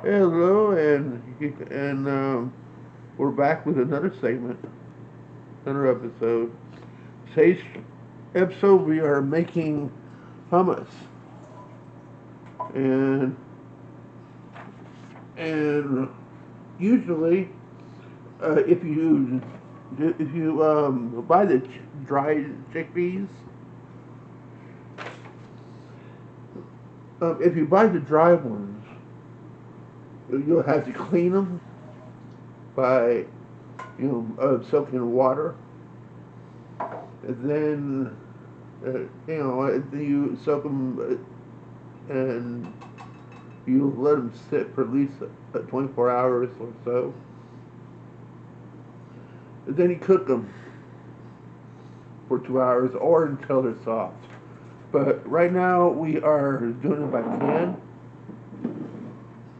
Hello, we're back with another segment, another episode. Today's episode, we are making hummus, and and usually, if you buy the dried chickpeas, if you buy the dry ones, you'll have to clean them by soaking in water, and then you soak them and you let them sit for at least 24 hours or so. And then you cook them for 2 hours or until they're soft. But right now we are doing it by can,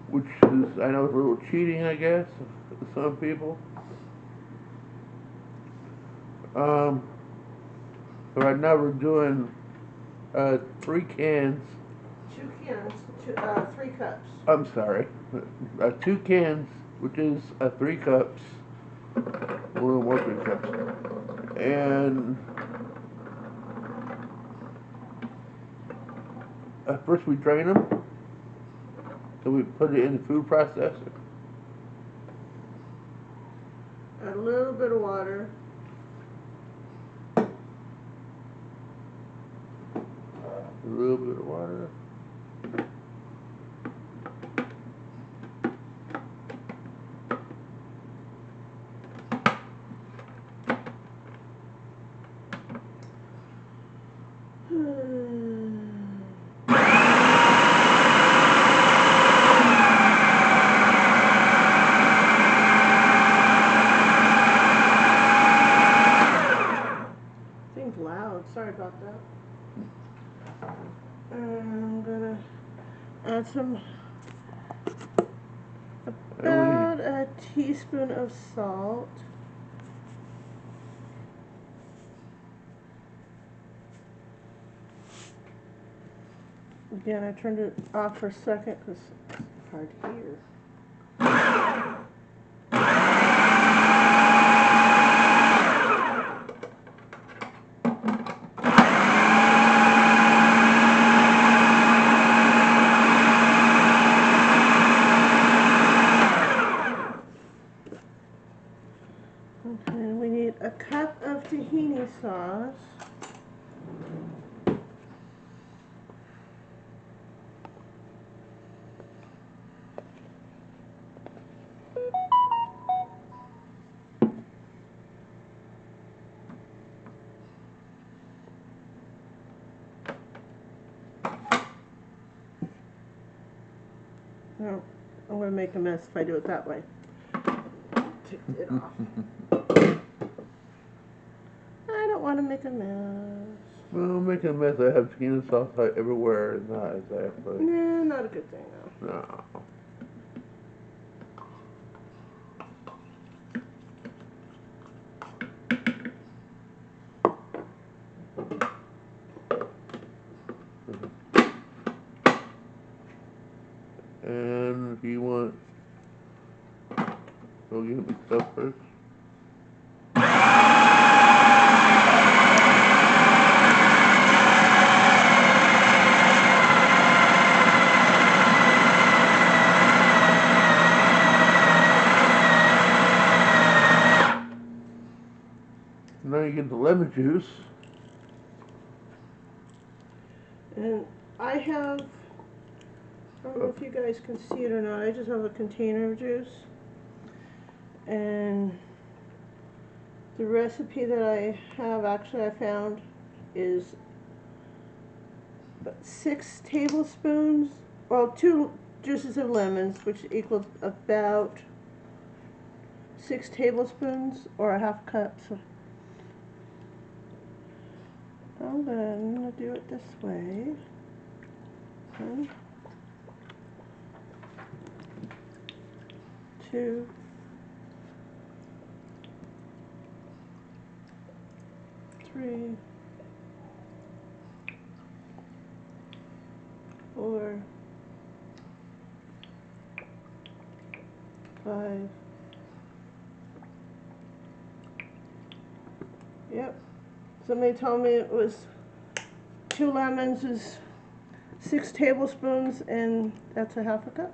which is, I know, it's a little cheating, I guess, to some people. Um, right now we're doing 3 cans. 2 cans, 3 cups. I'm sorry, 2 cans, which is 3 cups, a little more 3 cups, and first we drain them, then we put it in the food processor. A little bit of water. A little bit of water. Seems loud. Sorry about that. I'm gonna add about a teaspoon of salt. Again, I turned it off for a second because it's hard to hear. Okay, we need a cup of tahini sauce. No, I'm going to make a mess if I do it that way. Take it off. I don't want to make a mess. Well, making a mess, I have peanut sauce everywhere, not exactly. Nah, not a good thing though. No. And if you want, go get me stuff first. Now you get the lemon juice. And I don't know if you guys can see it or not, I just have a container of juice. And the recipe that I have, actually I found, is 6 tablespoons, well, 2 juices of lemons, which equals about 6 tablespoons or a half cup. So I'm gonna do it this way. Okay. 2, 3, 4, 5. Yep. Somebody told me it was 2 lemons is 6 tablespoons, and that's a half a cup.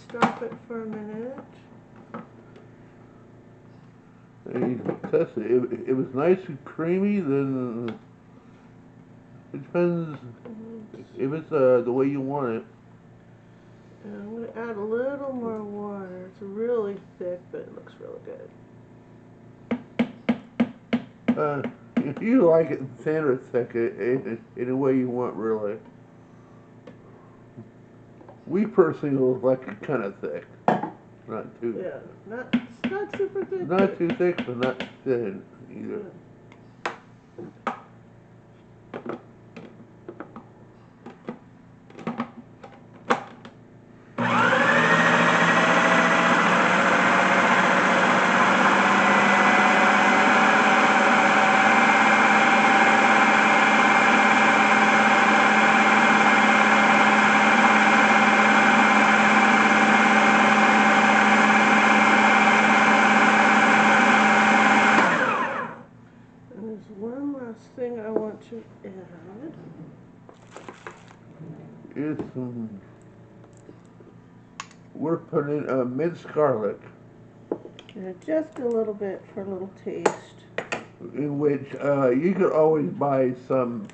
Stop it for a minute. And you test it. If it was nice and creamy, then it depends if it's the way you want it. And I'm going to add a little more water. It's really thick, but it looks really good. If you like it thin or thick, any way you want, really. We personally like it kind of thick, not too. Yeah, not super thick. Not too thick, but not thin either. One last thing I want to add. It's we're putting minced garlic, Just a little bit for a little taste. in which you could always buy some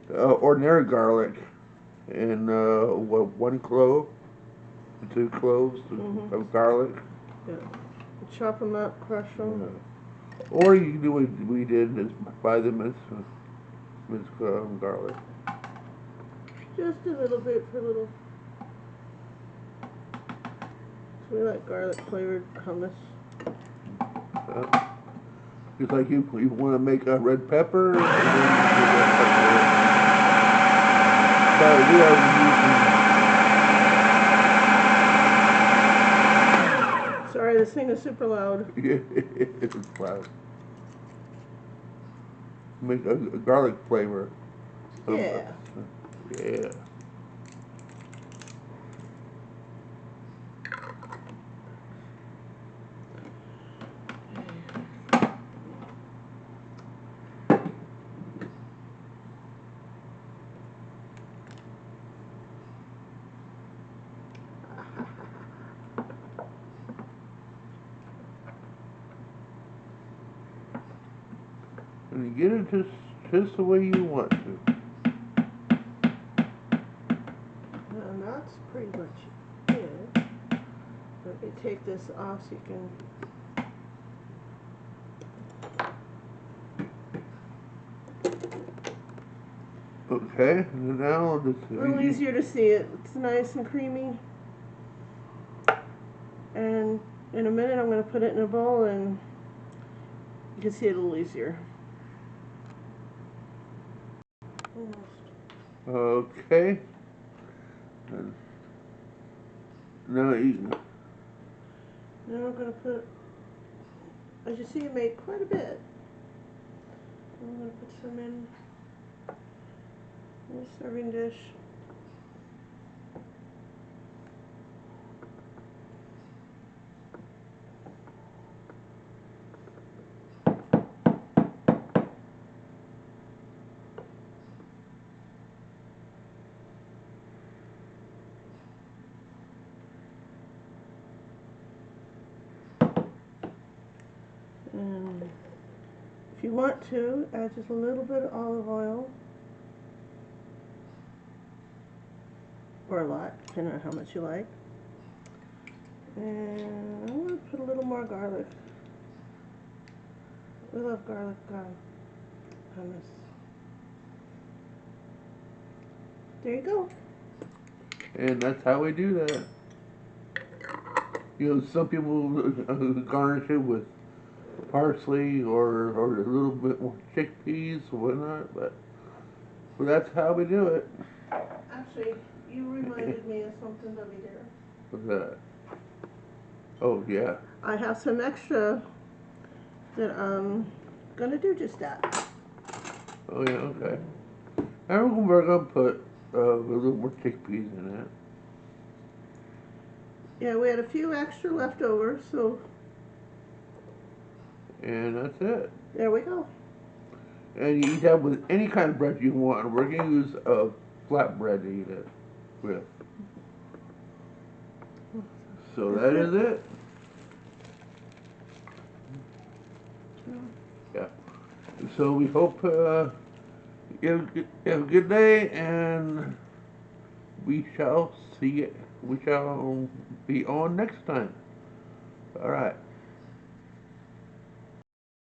ordinary garlic and 1 clove, 2 cloves of garlic. Yeah. Chop them up, crush them. Or you can do what we did, is buy the minced garlic. Just a little bit for a little. So we like garlic flavored hummus. Just like you want to make a red pepper, and then but we are using. Sorry, this thing is super loud. It's loud. Make a garlic flavor. Yeah. Yeah. And you get it just the way you want to. And that's pretty much it. Let me take this off so you can. Okay, and now A little easier to see it. It's nice and creamy. And in a minute I'm going to put it in a bowl and you can see it a little easier. Okay. And now you. Now I'm going to put, as you see, I made quite a bit. I'm going to put some in a serving dish. And if you want to, add just a little bit of olive oil. Or a lot, depending on how much you like. And I'm going to put a little more garlic. We love garlic hummus. There you go. And that's how we do that. You know, some people garnish it with parsley or a little bit more chickpeas or whatnot, but that's how we do it. Actually, you reminded me of something over here. What's that? Oh, yeah. I have some extra that I'm gonna do just that. Oh, yeah, okay. And we're gonna put a little more chickpeas in that. Yeah, we had a few extra left over, so And that's it. there we go. And you eat that with any kind of bread you want. We're gonna use a flat bread to eat it with. So that is it. Yeah. So we hope you have a good day, and we shall see it. We shall be on next time. All right.